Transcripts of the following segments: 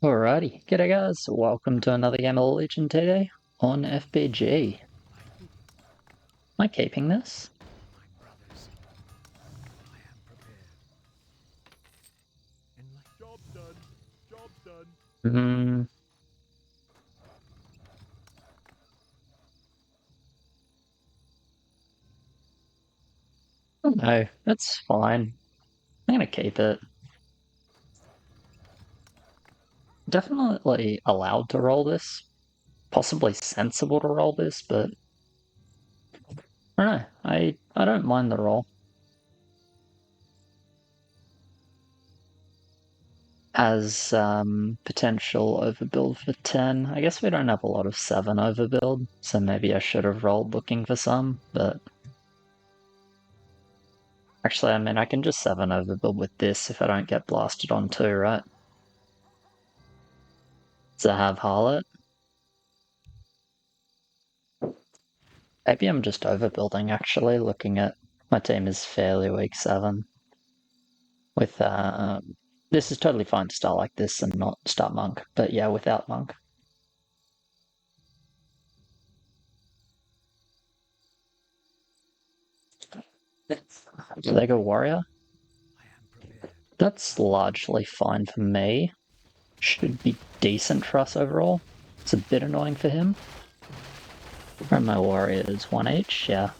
Alrighty, g'day guys, welcome to another game of Legion today on FBG. Am I keeping this? Job done. Job done. Hmm. No, that's fine. I'm gonna keep it. Definitely allowed to roll this. Possibly sensible to roll this, but I don't know. I don't mind the roll. As potential overbuild for 10. I guess we don't have a lot of 7 overbuild, so maybe I should have rolled looking for some, but actually, I mean, I can just 7 overbuild with this if I don't get blasted on 2, right? To have Harlot. Maybe I'm just overbuilding, actually, looking at my team is fairly weak 7. With, this is totally fine to start like this and not start Monk, but yeah, without Monk. Do they go Warrior? That's largely fine for me. Should be decent for us overall. It's a bit annoying for him. Where are my Warriors? 1 each? Yeah.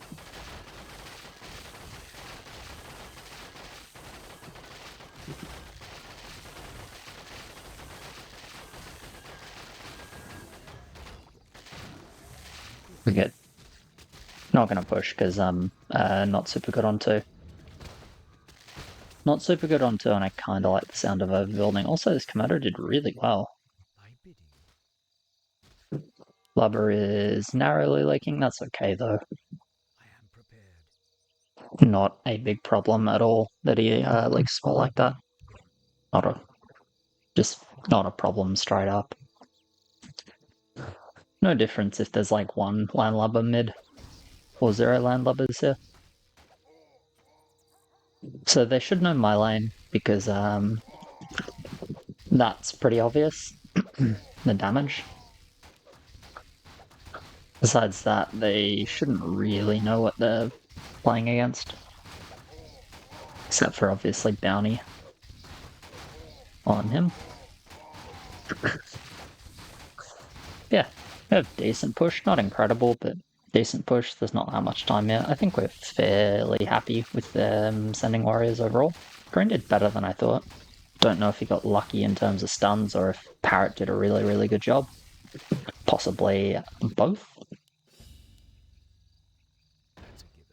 Okay. Not gonna push because I'm not super good on 2. Not super good on 2, and I kinda like the sound of overbuilding. Also, this commander did really well. Blubber is narrowly leaking, that's okay though. Not a big problem at all that he leaks small like that. Just not a problem straight up. No difference if there's like 1 landlubber mid or 0 landlubbers here. So they should know my lane because that's pretty obvious. The damage. Besides that, they shouldn't really know what they're playing against. Except for obviously bounty on him. Yeah, we have decent push, not incredible, but decent push. There's not that much time yet. I think we're fairly happy with sending warriors overall. Green did better than I thought. Don't know if he got lucky in terms of stuns or if Parrot did a really, really good job. Possibly both.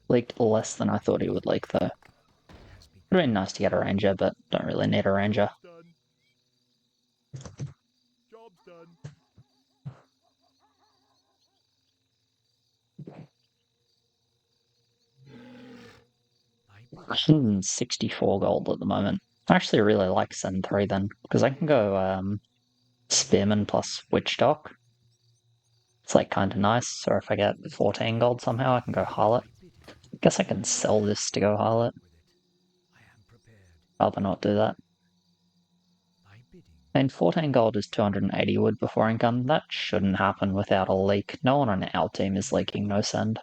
Leaked less than I thought he would leak though. Would have been nice to get a ranger, but don't really need a ranger. Job done. 164 gold at the moment. I actually really like Send 3 then, because I can go Spearman plus Witch Dock. It's like kind of nice, or if I get 14 gold somehow, I can go Harlot. I guess I can sell this to go Harlot. Rather not do that. I mean, 14 gold is 280 wood before income. That shouldn't happen without a leak. No one on our team is leaking no send.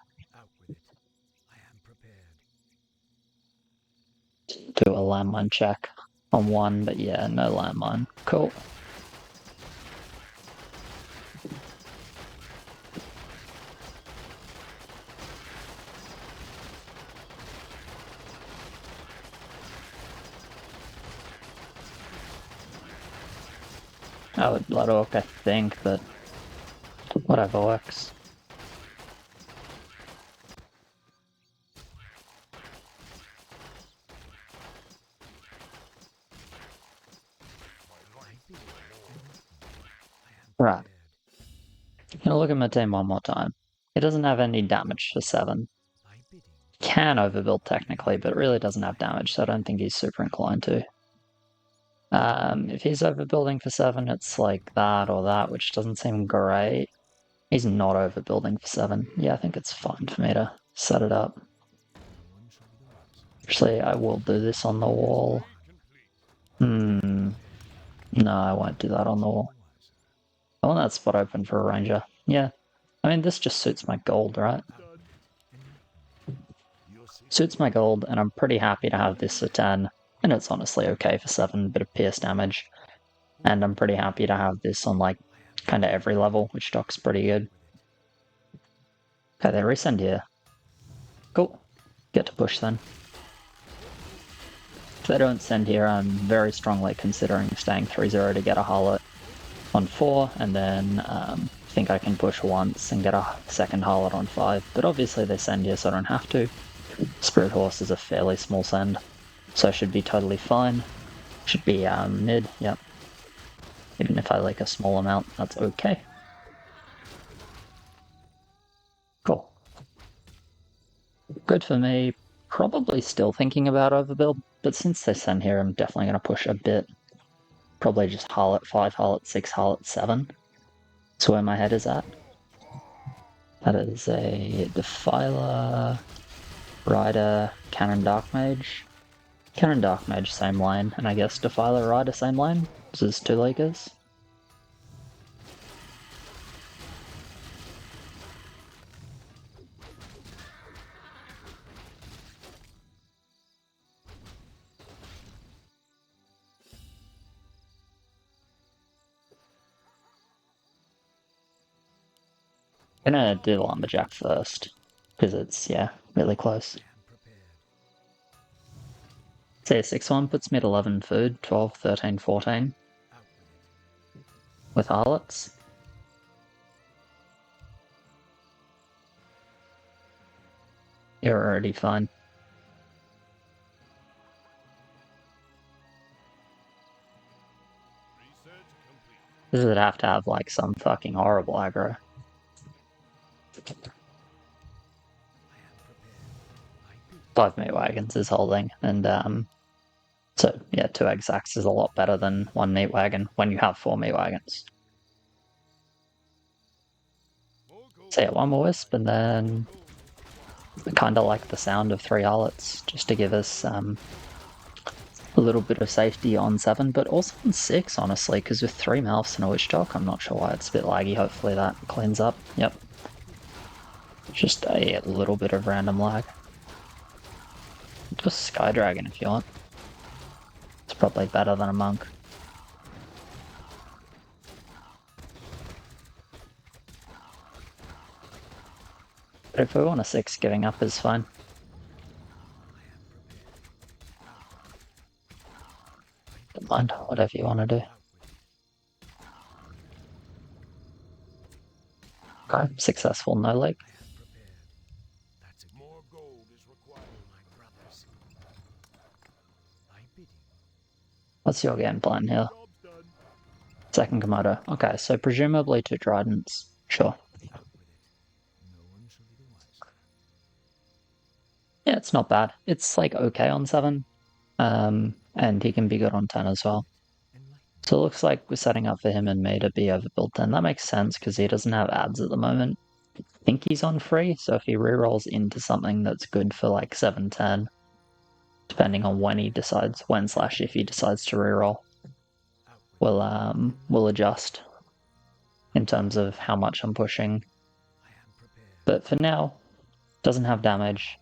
Do a landmine check on 1, but yeah, no landmine. Cool. I would Blood Orc, I think, but whatever works. Right. Gonna look at my team one more time. It doesn't have any damage for 7. Can overbuild technically, but it really doesn't have damage, so I don't think he's super inclined to. If he's overbuilding for 7, it's like that or that, which doesn't seem great. He's not overbuilding for 7. Yeah, I think it's fine for me to set it up. Actually, I will do this on the wall. No, No, I won't do that on the wall. I want that spot open for a ranger. Yeah. I mean, this just suits my gold, right? Suits my gold, and I'm pretty happy to have this at 10. And it's honestly okay for 7, bit of pierce damage. And I'm pretty happy to have this on, like, kind of every level, which doc's pretty good. Okay, they resend here. Cool. Get to push then. If they don't send here, I'm very strongly considering staying 3-0 to get a harlot on 4, and then think I can push once and get a second harlot on 5. But obviously they send here, so I don't have to. Spirit Horse is a fairly small send, so I should be totally fine. Should be mid, yep. Even if I like a small amount, that's okay. Cool. Good for me. Probably still thinking about overbuild, but since they send here, I'm definitely going to push a bit. Probably just harlot 5, harlot 6, harlot 7. That's where my head is at. That is a Defiler, Rider, Cannon Dark Mage. Cannon Dark Mage, same lane, and I guess Defiler Rider, same lane. This is 2 Lakers. Gonna do the Lumberjack first, because it's, yeah, really close. Say a 6-1 puts me at 11 food, 12, 13, 14. With harlots. You're already fine. This would have to have, like, some fucking horrible aggro. 5 meat wagons is holding, and so yeah, 2 exacs is a lot better than 1 meat wagon when you have 4 meat wagons. So yeah, 1 more wisp, and then I kind of like the sound of 3 harlots, just to give us a little bit of safety on 7, but also on 6, honestly, because with 3 mouths and a witch dock, I'm not sure why it's a bit laggy. Hopefully that cleans up. Yep. Just a little bit of random lag. Just Sky Dragon if you want. It's probably better than a monk. But if we want a 6, giving up is fine. Don't mind, whatever you want to do. Okay, successful no leg. What's your game plan here? Second Komodo. Okay, so presumably 2 tridents. Sure. Yeah, it's not bad. It's like okay on 7. And he can be good on 10 as well. So it looks like we're setting up for him and me to be overbuilt 10. That makes sense because he doesn't have ads at the moment. I think he's on free, so if he rerolls into something that's good for like 7-10, depending on when he decides, when/if he decides to reroll, we'll adjust in terms of how much I'm pushing. But for now, doesn't have damage.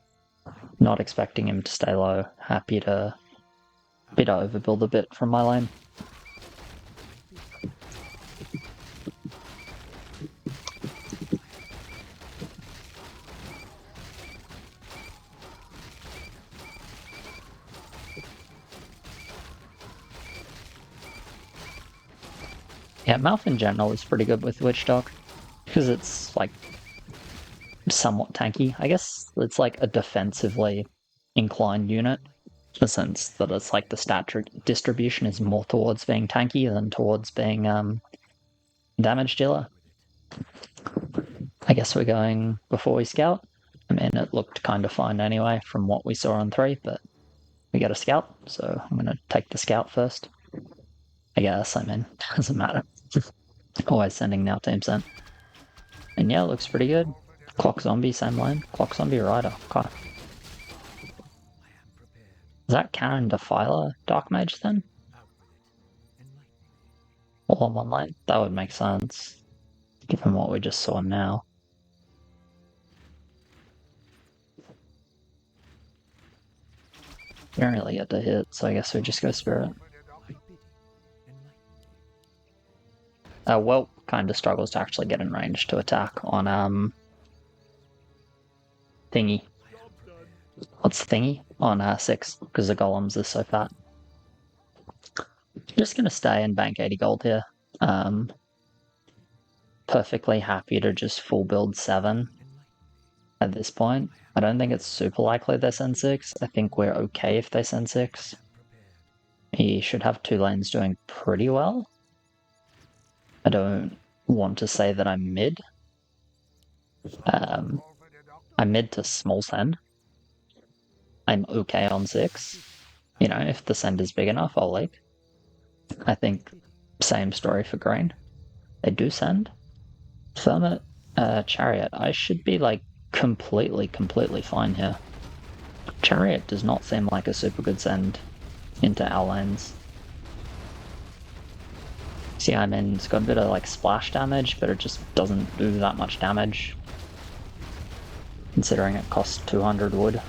Not expecting him to stay low. Happy to overbuild a bit from my lane. Yeah, Mouth in general is pretty good with Witch Dog, because it's, like, somewhat tanky. I guess it's like a defensively inclined unit, in the sense that it's like the stat distribution is more towards being tanky than towards being damage dealer. I guess we're going before we scout. I mean, it looked kind of fine anyway from what we saw on 3, but we get a scout, so I'm going to take the scout first. I guess, I mean, doesn't matter. Always sending now team sent. And yeah, it looks pretty good. Clock Zombie, same lane. Clock Zombie Rider. Okay. Is that Cannon Defiler Dark Mage then? all on one lane. That would make sense, given what we just saw now. We don't really get to hit, so I guess we just go Spirit. Well, kind of struggles to actually get in range to attack on thingy. What's thingy? On 6, because the golems are so fat. Just gonna stay and bank 80 gold here. Perfectly happy to just full build 7 at this point. I don't think it's super likely they send 6. I think we're okay if they send 6. He should have 2 lanes doing pretty well. I don't want to say that I'm mid. I'm mid to small send. I'm okay on 6. You know, if the send is big enough, I'll leak. I think same story for green. They do send. Thermit, Chariot. I should be like completely fine here. Chariot does not seem like a super good send into our lanes. See, I mean, it's got a bit of like splash damage, but it just doesn't do that much damage, considering it costs 200 wood.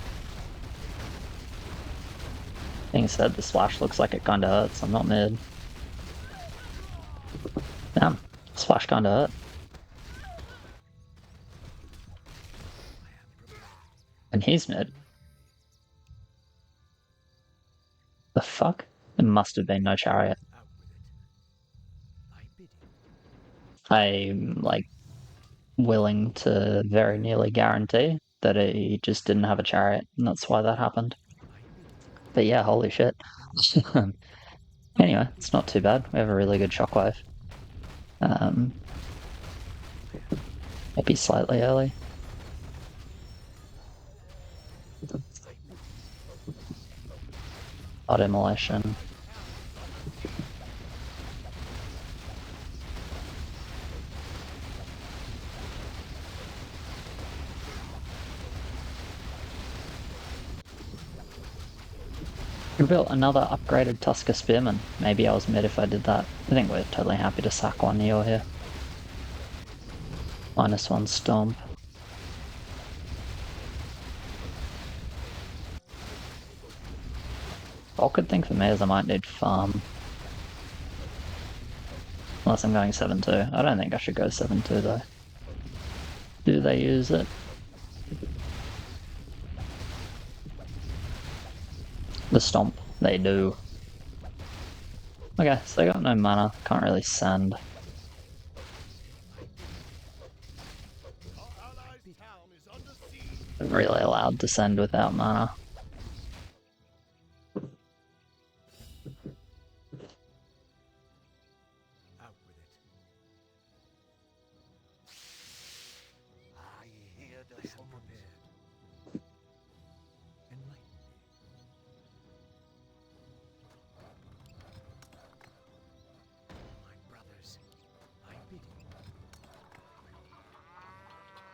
Being said, the splash looks like it kinda hurts. I'm not mid. Damn, splash kinda hurt. And he's mid. The fuck? There must have been no Chariot. I'm like willing to very nearly guarantee that he just didn't have a Chariot, and that's why that happened. But yeah, holy shit. Anyway, it's not too bad. We have a really good shockwave. Maybe slightly early. Odd immolation. We built another upgraded Tusker Spearman. Maybe I was mid if I did that. I think we're totally happy to sack 1 Neo here. -1 Stomp. Awkward thing for me is I might need farm. Unless I'm going 7-2. I don't think I should go 7-2 though. Do they use it? The Stomp. They do. Okay, so they got no mana. Can't really send. I'm really allowed to send without mana.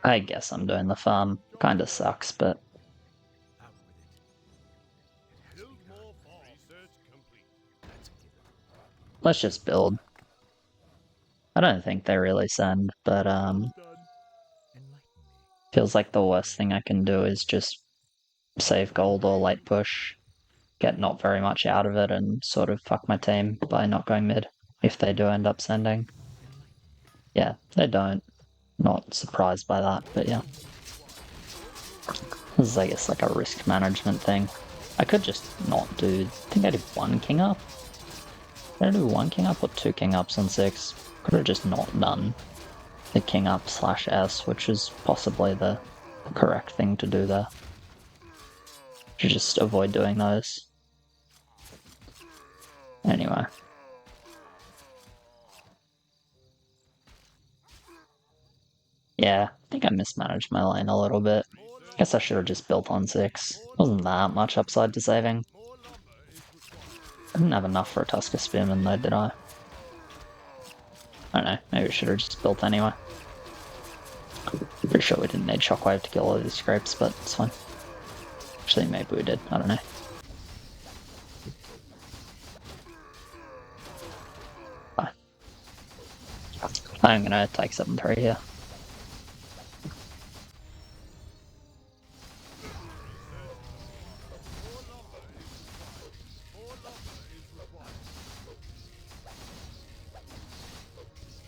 I guess I'm doing the farm. Kinda sucks, but let's just build. I don't think they really send, but feels like the worst thing I can do is just save gold or late push, get not very much out of it, and sort of fuck my team by not going mid if they do end up sending. Yeah, they don't. Not surprised by that, but yeah. This is, I guess, like a risk management thing. I could just not do... I think I did 1 king up. Did I do 1 king up or 2 king ups on 6? Could have just not done the king up / S, which is possibly the correct thing to do there. Should just avoid doing those. Anyway. Yeah, I think I mismanaged my lane a little bit. Guess I should have just built on 6. Wasn't that much upside to saving. I didn't have enough for a Tusker Spearman though, did I? I don't know, maybe I should have just built anyway. Pretty sure we didn't need Shockwave to kill all these scrapes, but it's fine. Actually, maybe we did, I don't know. Bye. I'm gonna take 7-3 here.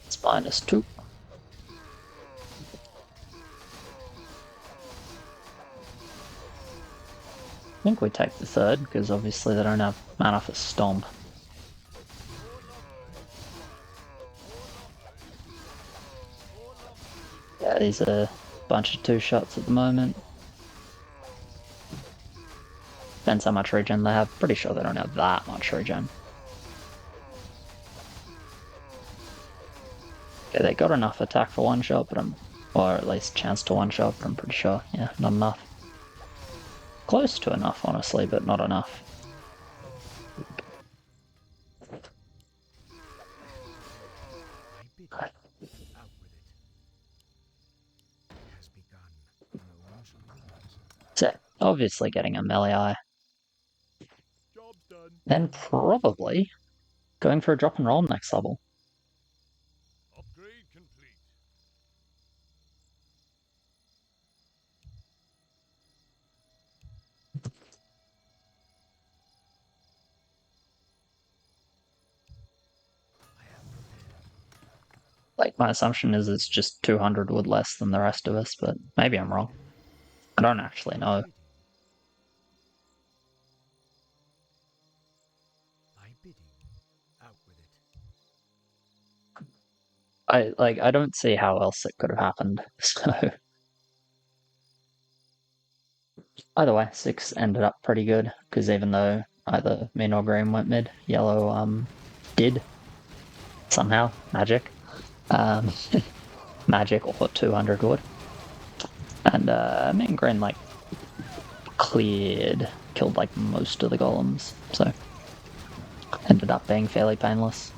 It's -2. I think we take the third, because obviously they don't have mana for Stomp. Yeah, these are a bunch of 2-shots at the moment. Depends how much regen they have. Pretty sure they don't have that much regen. Okay, they got enough attack for 1-shot, but or at least chance to 1-shot, but I'm pretty sure, yeah, not enough. Close to enough, honestly, but not enough. So, obviously getting a melee eye. Job's done. Then probably going for a drop and roll next level. Upgrade complete. Like, my assumption is it's just 200 wood less than the rest of us, but maybe I'm wrong. I don't actually know. I don't see how else it could have happened. So either way, 6 ended up pretty good, because even though either me or green went mid, yellow did somehow magic. Magic or 200 wood. And me and green like killed like most of the golems, so ended up being fairly painless.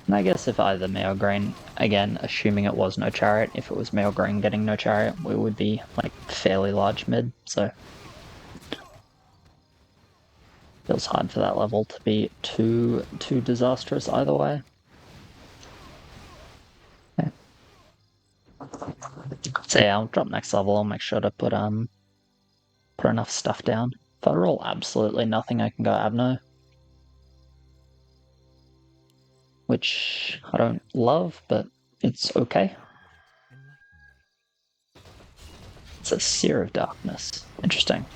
And I guess if either me or green, again, assuming it was no chariot, if it was me or green getting no chariot, we would be like fairly large mid, so feels hard for that level to be too disastrous either way. Okay. So yeah, I'll drop next level, I'll make sure to put enough stuff down. If I roll absolutely nothing, I can go Abno. Which I don't love, but it's okay. It's a Seer of Darkness. Interesting.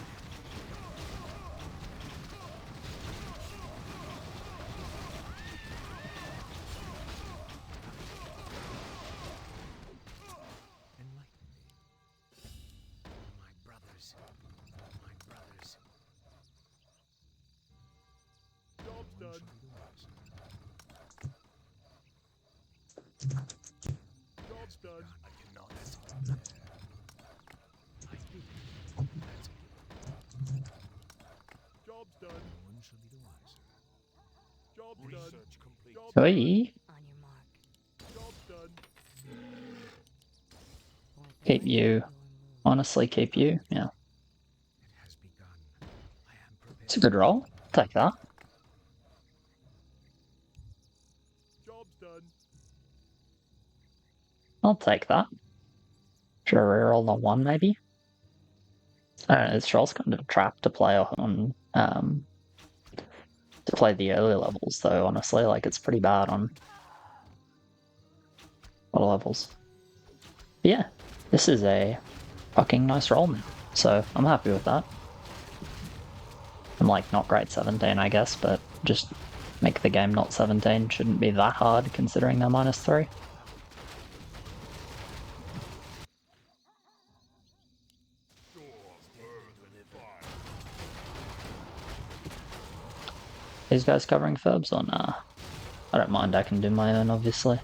Job's done. Job's done. I cannot. Job's done. Job's done. Research complete. Job's done. Oi. On your mark. Job's done. Keep you. Honestly, keep you. Yeah. It's a good roll. Take that. Job's done. I'll take that. Should I reroll the 1 maybe? I don't know, this roll's kind of a trap to play on to play the early levels though, honestly. Like it's pretty bad on a lot of levels. But yeah, this is a fucking nice roll now. So I'm happy with that. I'm like not great 17 I guess, but just make the game not 17 shouldn't be that hard considering they're -3. These guys covering Ferbs or nah? I don't mind, I can do my own obviously.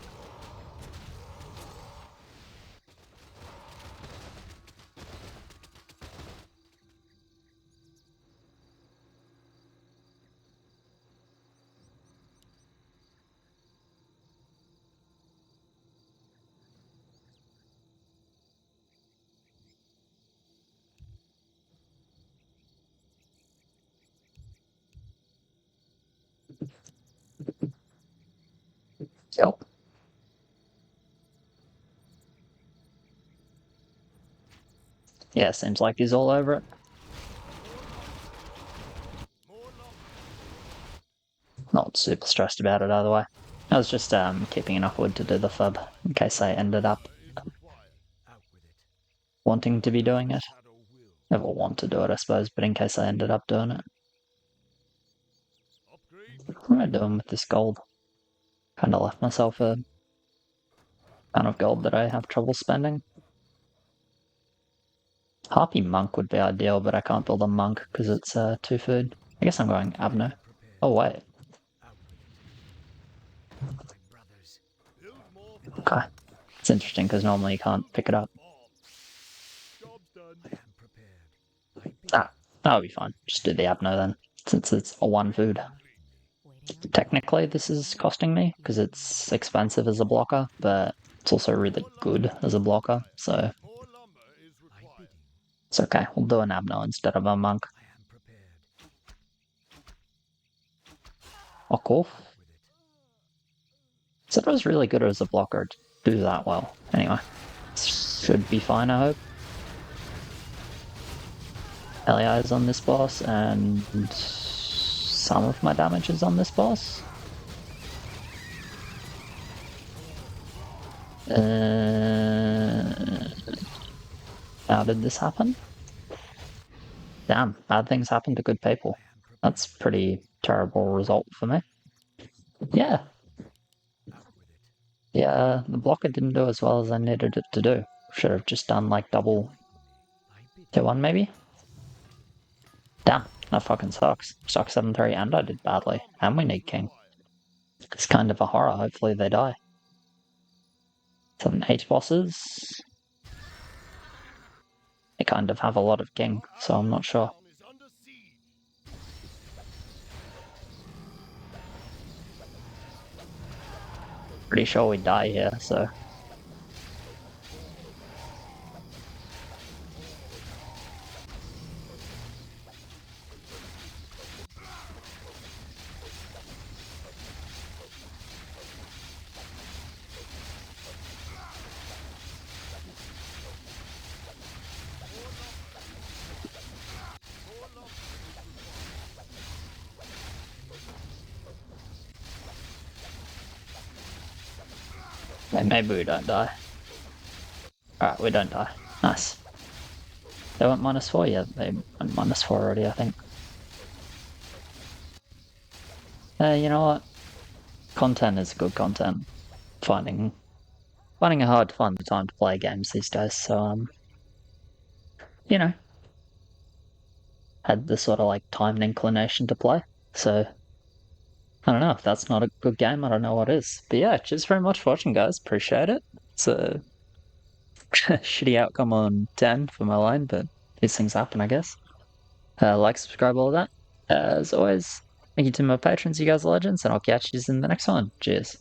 Yep. Yeah, seems like he's all over it. Not super stressed about it either way. I was just keeping enough wood to do the fub in case I ended up wanting to be doing it. Never want to do it, I suppose, but in case I ended up doing it. What am I doing with this gold? Kinda left myself a amount of gold that I have trouble spending. Harpy Monk would be ideal, but I can't build a Monk because it's 2 food. I guess I'm going Abno. Oh, wait. Okay. It's interesting because normally you can't pick it up. Ah, that'll be fine. Just do the Abno then, since it's a 1 food. Technically, this is costing me because it's expensive as a blocker, but it's also really good as a blocker, so it's okay. We'll do an Abno instead of a Monk. Oh, cool. Said it was really good as a blocker to do that well. Anyway, should be fine, I hope. LEI is on this boss, and some of my damage is on this boss. How did this happen? Damn, bad things happen to good people. That's pretty terrible result for me. Yeah. Yeah, the blocker didn't do as well as I needed it to do. Should have just done like double tier 1 maybe? Damn, that fucking sucks. Sucks 7-3 and I did badly. And we need king. It's kind of a horror, hopefully they die. 7-8 bosses. They kind of have a lot of king, so I'm not sure. Pretty sure we die here, so... Maybe we don't die. Alright, we don't die. Nice. They went -4? Yeah, they went -4 already, I think. You know what? Content is good content. Finding it hard to find the time to play games these days, so, you know, had the sort of like time and inclination to play, so I don't know, if that's not a good game, I don't know what is. But yeah, cheers very much for watching, guys, appreciate it. It's a shitty outcome on 10 for my line, but these things happen, I guess. Like, subscribe, all of that. As always, thank you to my patrons, you guys are legends, and I'll catch you in the next one. Cheers.